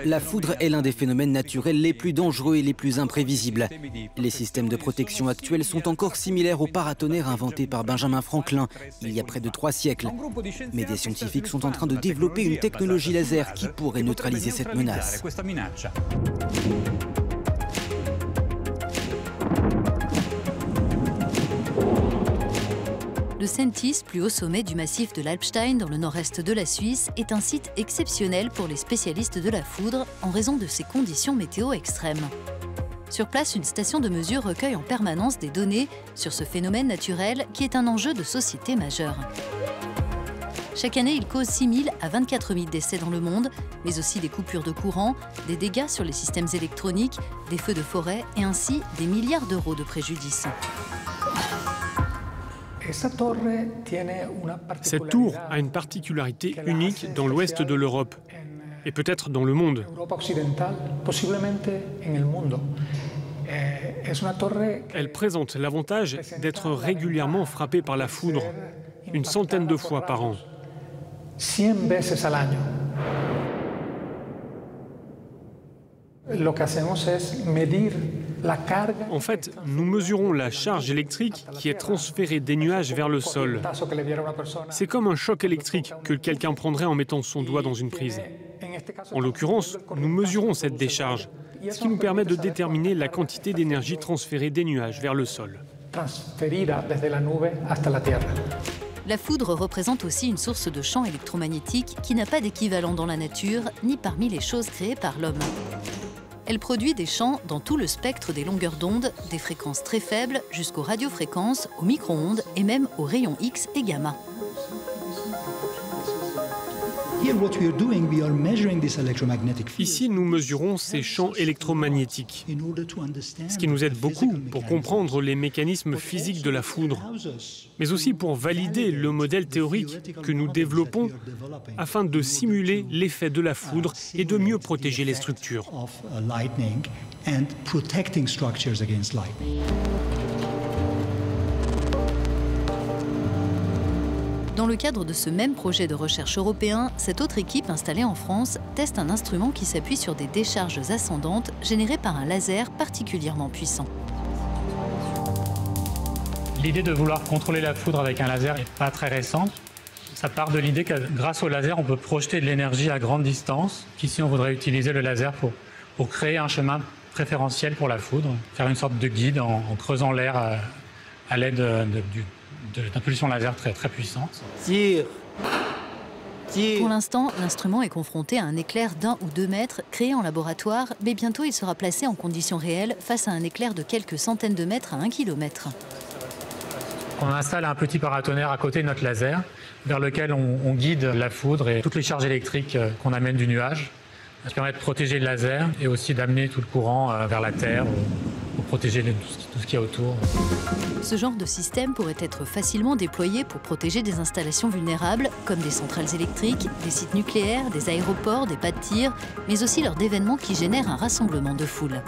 La foudre est l'un des phénomènes naturels les plus dangereux et les plus imprévisibles. Les systèmes de protection actuels sont encore similaires aux paratonnerres inventés par Benjamin Franklin il y a près de 3 siècles. Mais des scientifiques sont en train de développer une technologie laser qui pourrait neutraliser cette menace. Le Sentis, plus haut sommet du massif de l'Alpstein dans le nord-est de la Suisse, est un site exceptionnel pour les spécialistes de la foudre en raison de ses conditions météo extrêmes. Sur place, une station de mesure recueille en permanence des données sur ce phénomène naturel qui est un enjeu de société majeur. Chaque année, il cause 6 000 à 24 000 décès dans le monde, mais aussi des coupures de courant, des dégâts sur les systèmes électroniques, des feux de forêt et ainsi des milliards d'euros de préjudice. Cette tour a une particularité unique dans l'ouest de l'Europe et peut-être dans le monde. Elle présente l'avantage d'être régulièrement frappée par la foudre, une centaine de fois par an. En fait, nous mesurons la charge électrique qui est transférée des nuages vers le sol. C'est comme un choc électrique que quelqu'un prendrait en mettant son doigt dans une prise. En l'occurrence, nous mesurons cette décharge, ce qui nous permet de déterminer la quantité d'énergie transférée des nuages vers le sol. La foudre représente aussi une source de champ électromagnétique qui n'a pas d'équivalent dans la nature ni parmi les choses créées par l'homme. Elle produit des champs dans tout le spectre des longueurs d'onde, des fréquences très faibles jusqu'aux radiofréquences, aux micro-ondes et même aux rayons X et gamma. Ici, nous mesurons ces champs électromagnétiques, ce qui nous aide beaucoup pour comprendre les mécanismes physiques de la foudre, mais aussi pour valider le modèle théorique que nous développons afin de simuler l'effet de la foudre et de mieux protéger les structures. Dans le cadre de ce même projet de recherche européen, cette autre équipe installée en France teste un instrument qui s'appuie sur des décharges ascendantes générées par un laser particulièrement puissant. L'idée de vouloir contrôler la foudre avec un laser n'est pas très récente. Ça part de l'idée que grâce au laser, on peut projeter de l'énergie à grande distance. Ici, on voudrait utiliser le laser pour créer un chemin préférentiel pour la foudre, faire une sorte de guide en creusant l'air à l'aide d'impulsions laser très puissantes. Pour l'instant, l'instrument est confronté à un éclair d'1 ou 2 mètres créé en laboratoire, mais bientôt il sera placé en conditions réelles face à un éclair de quelques centaines de mètres à 1 kilomètre. On installe un petit paratonnerre à côté de notre laser, vers lequel on guide la foudre et toutes les charges électriques qu'on amène du nuage, qui permet de protéger le laser et aussi d'amener tout le courant vers la Terre, pour protéger tout ce qu'il y a autour. Ce genre de système pourrait être facilement déployé pour protéger des installations vulnérables, comme des centrales électriques, des sites nucléaires, des aéroports, des pas de tir, mais aussi lors d'événements qui génèrent un rassemblement de foule.